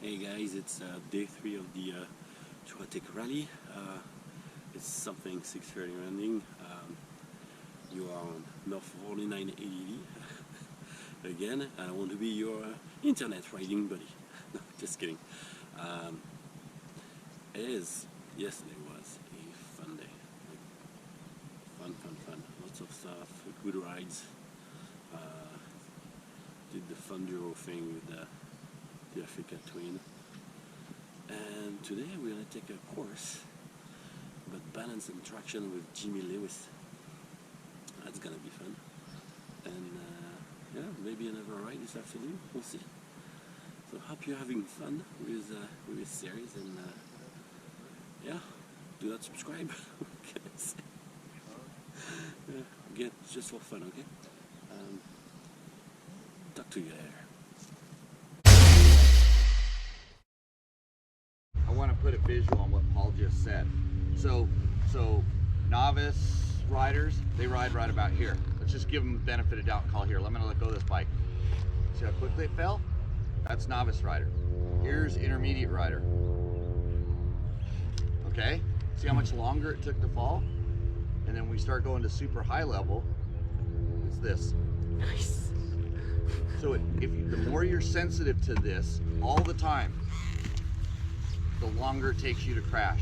Hey guys, it's day 3 of the Touratech rally. It's something 6:30 landing. You are on North 49 ADV again. I want to be your internet riding buddy. No, just kidding. Yesterday was a fun day. Fun. Lots of stuff, good rides. Did the fun duo thing with the Africa Twin. And today we're going to take a course about balance and traction with Jimmy Lewis. That's going to be fun. And yeah, maybe another ride this afternoon, we'll see. So hope you're having fun with this series, and yeah, do not subscribe. Again, it's just for fun, okay? Talk to you later. I want to put a visual on what Paul just said. So novice riders, they ride right about here. Let's just give them the benefit of doubt and call here. I'm gonna let go of this bike. See how quickly it fell? That's novice rider. Here's intermediate rider. Okay? See how much longer it took to fall? And then we start going to super high level, it's this. Nice. So the more you're sensitive to this all the time, the longer it takes you to crash.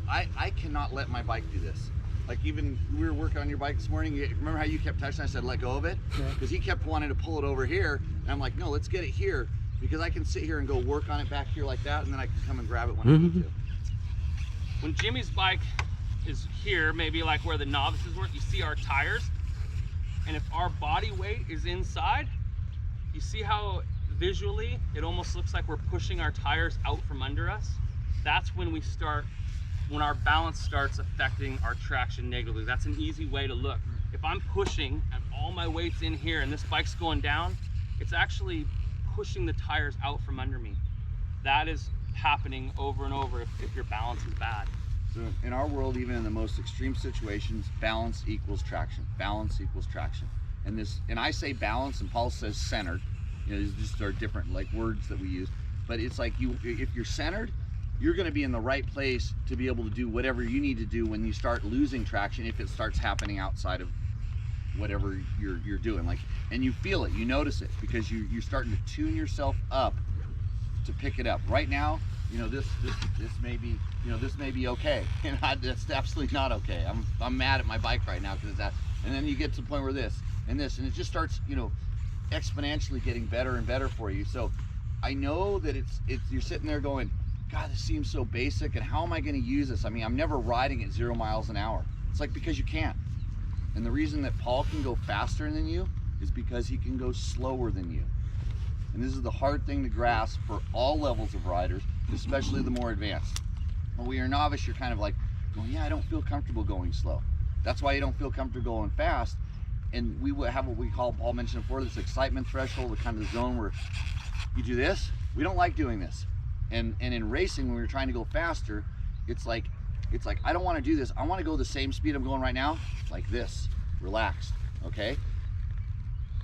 I cannot let my bike do this. Like, even we were working on your bike this morning, remember how you kept touching? I said let go of it, because he kept wanting to pull it over here, and I'm like, no, let's get it here, because I can sit here and go work on it back here like that, and then I can come and grab it when I need to. When Jimmy's bike is here, maybe like where the novices were, you see our tires, and if our body weight is inside, you see how visually it almost looks like we're pushing our tires out from under us. That's when when our balance starts affecting our traction negatively. That's an easy way to look. If I'm pushing and all my weight's in here and this bike's going down, it's actually pushing the tires out from under me. That is happening over and over if your balance is bad. So in our world, even in the most extreme situations, balance equals traction. Balance equals traction. And I say balance, and Paul says centered. You know, these just are different like words that we use. But it's like if you're centered, you're going to be in the right place to be able to do whatever you need to do when you start losing traction, if it starts happening outside of whatever you're doing. Like, and you feel it, you notice it, because you're starting to tune yourself up to pick it up. Right now, you know, this may be, you know, this may be okay, and that's absolutely not okay. I'm mad at my bike right now because of that. And then you get to the point where this, and it just starts, you know, exponentially getting better and better for you. So I know that you're sitting there going, God, this seems so basic, and how am I going to use this? I mean, I'm never riding at 0 miles an hour. It's like, because you can't. And the reason that Paul can go faster than you is because he can go slower than you. And this is the hard thing to grasp for all levels of riders, especially the more advanced. When you're a novice, you're kind of like, well, yeah, I don't feel comfortable going slow. That's why you don't feel comfortable going fast. And we have what we call, Paul mentioned before, this excitement threshold, the kind of zone where you do this. We don't like doing this. And in racing, when we're trying to go faster, it's like I don't want to do this. I want to go the same speed I'm going right now, like this, relaxed, okay?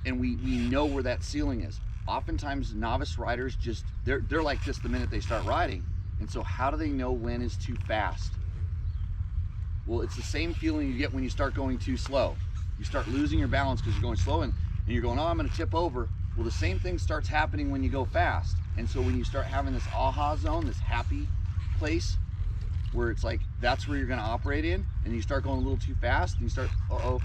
And we know where that ceiling is. Oftentimes, novice riders they're like this the minute they start riding. And so how do they know when is too fast? Well, it's the same feeling you get when you start going too slow. You start losing your balance because you're going slow, and you're going, oh, I'm going to tip over. Well, the same thing starts happening when you go fast. And so when you start having this aha zone, this happy place, where it's like, that's where you're going to operate in, and you start going a little too fast, and you start, well,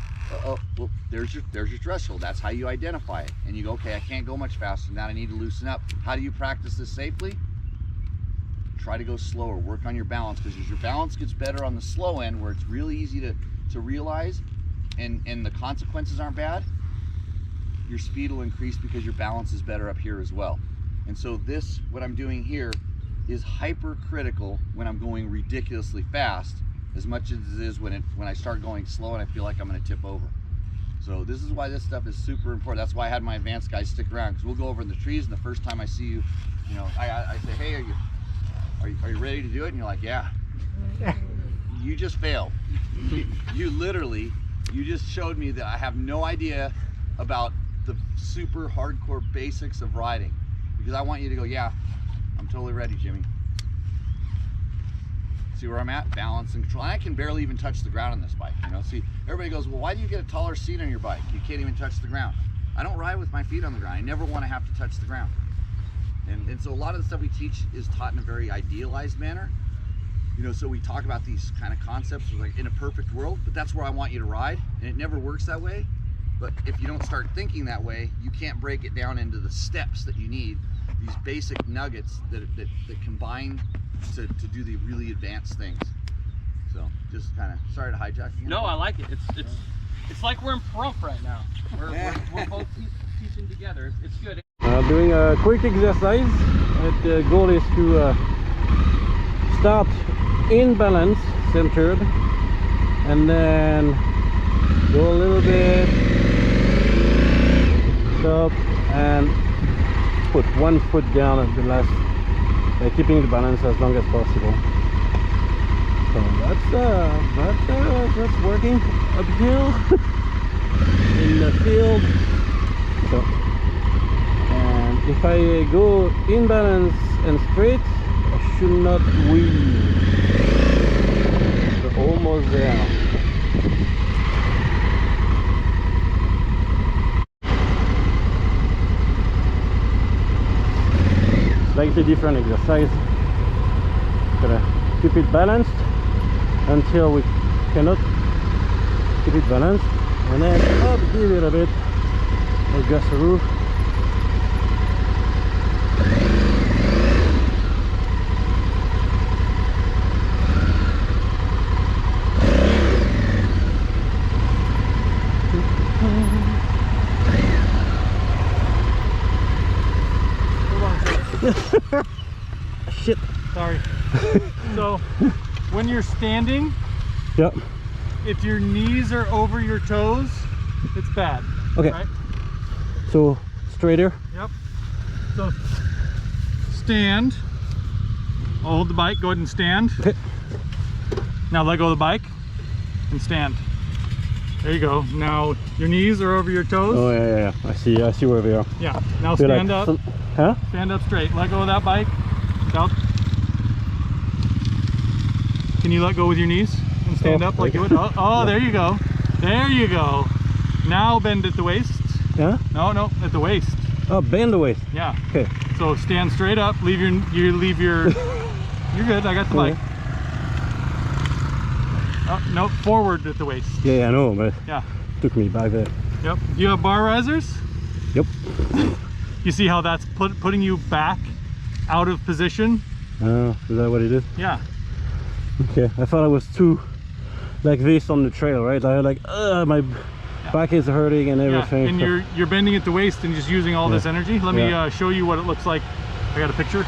there's your threshold. That's how you identify it. And you go, okay, I can't go much faster. Now I need to loosen up. How do you practice this safely? Try to go slower. Work on your balance, because as your balance gets better on the slow end, where it's really easy to realize, and the consequences aren't bad, your speed will increase because your balance is better up here as well. And so what I'm doing here is hypercritical when I'm going ridiculously fast, as much as it is when I start going slow and I feel like I'm going to tip over. So this is why this stuff is super important. That's why I had my advanced guys stick around, because we'll go over in the trees, and the first time I see you, you know, I say, hey, are you ready to do it? And you're like, yeah. You just failed. You just showed me that I have no idea about the super hardcore basics of riding. because I want you to go, yeah, I'm totally ready, Jimmy. See where I'm at? Balance and control. And I can barely even touch the ground on this bike, you know? See, everybody goes, well, why do you get a taller seat on your bike? You can't even touch the ground. I don't ride with my feet on the ground. I never want to have to touch the ground. And so a lot of the stuff we teach is taught in a very idealized manner. You know, so we talk about these kind of concepts like in a perfect world, but that's where I want you to ride, and it never works that way. But if you don't start thinking that way, you can't break it down into the steps that you need, these basic nuggets that combine to do the really advanced things. So just kind of, sorry to hijack again. No, I like it. It's like we're in Pahrump right now. We're both teaching together. It's good. Doing a quick exercise. The goal is to start in balance, centered, and then go a little bit, stop, and put one foot down at the last, keeping the balance as long as possible. So that's working uphill in the field. So, and if I go in balance and straight, I should not weave. We're almost there. Slightly different exercise. Gotta keep it balanced until we cannot keep it balanced, and then up give it a bit of gasaroo. Shit. Sorry. So when you're standing, Yep. if your knees are over your toes, it's bad. Okay. Right? So straighter. Yep. So stand. I'll hold the bike. Go ahead and stand. Okay. Now let go of the bike and stand. There you go. Now your knees are over your toes. Oh yeah. I see where we are. Yeah. Now Feel stand like up. Huh? Stand up straight. Let go of that bike. Up. Can you let go with your knees and stand up like you would? Oh, there you go. There you go. Now bend at the waist. Yeah? No, at the waist. Oh, bend the waist. Yeah. Okay. So stand straight up. Leave your you're good. I got the bike. Oh, no, forward at the waist. Yeah, I know, but Yeah. took me back there. Yep. You have bar risers? Yep. You see how that's putting you back out of position? Oh, is that what it is? Yeah. Okay, I thought I was too like this on the trail, right? I like, my back is hurting and everything. Yeah, and so. you're bending at the waist and just using all this energy. Let me Yeah. show you what it looks like. I got a picture.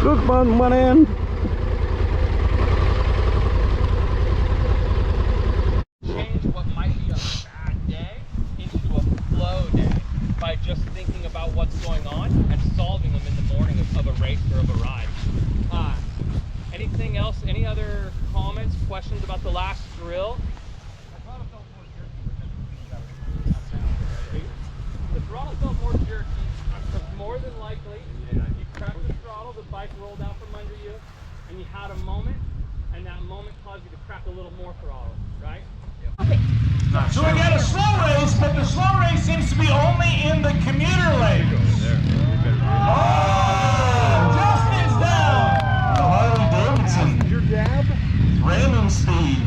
Look on one end. Change what might be a bad day into a flow day by just thinking about what's going on and solving them in the morning of a race or of a ride. Anything else? Any other comments, questions about the last drill? The throttle felt more jerky, because more than likely you cracked the throttle, the bike rolled out from under you, and you had a moment, and that moment caused you to crack a little more throttle, right? So we got a slow race, but the slow race seems to be only in the commuter lanes. Oh, Justin's down. The Harley Davidson. Your dab? Random speed.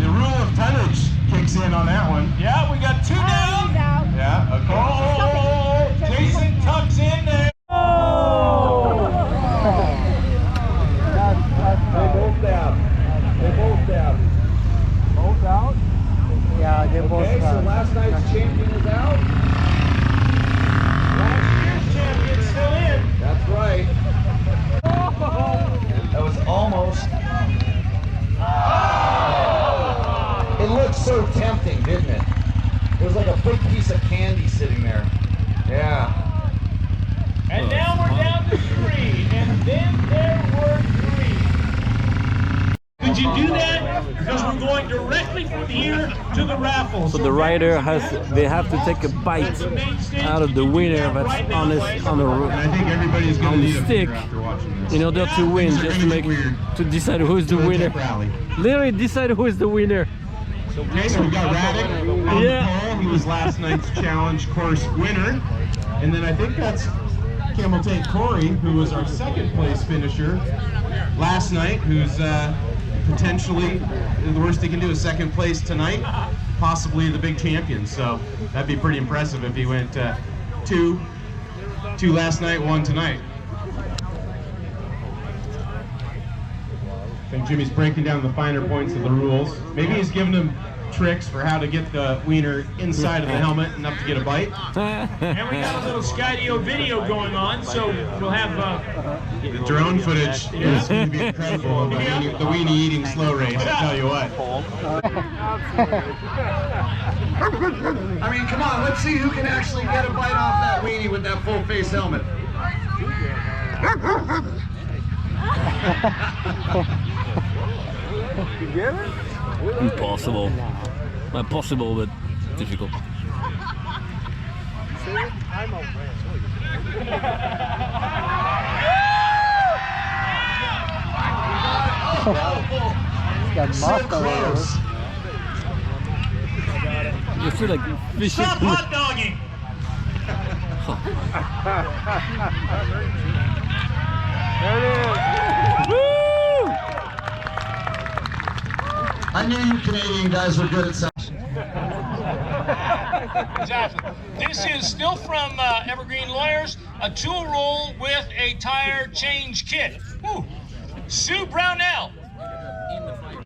The rule of tonnage kicks in on that one. Yeah, we got two down. He's out. Yeah, okay. Oh, Jason tucks in there. They both dab. Both out? Yeah, they both Okay, so last night's champion is out. going directly from here to the raffle. So the rider they have to take a bite out of the winner that's on the I think everybody's going to need a stick beer after watching this. in order to win, Things are just to gonna make get weird. to decide who is the Touratech winner. rally. Literally decide who is the winner. Okay, so we got Radek on Yeah. the pole. He was last night's challenge course winner. And then I think that's Camel Tank Corey, who was our second place finisher last night, who's potentially, the worst he can do is second place tonight, possibly the big champion. So that'd be pretty impressive if he went two last night, one tonight. I think Jimmy's breaking down the finer points of the rules. Maybe he's giving him tricks for how to get the wiener inside of the helmet enough to get a bite. And we got a little Skydio video going on, so we'll have The drone footage is going to be incredible. The weenie eating slow race, I'll tell you what. I mean, come on, let's see who can actually get a bite off that weenie with that full face helmet. Impossible. Not possible, but difficult. So close. You feel like fishing. stop hot dogging. I knew you Canadian guys were good at something. Exactly. This is still from Evergreen Lawyers, a tool roll with a tire change kit. Woo. Sue Brownell,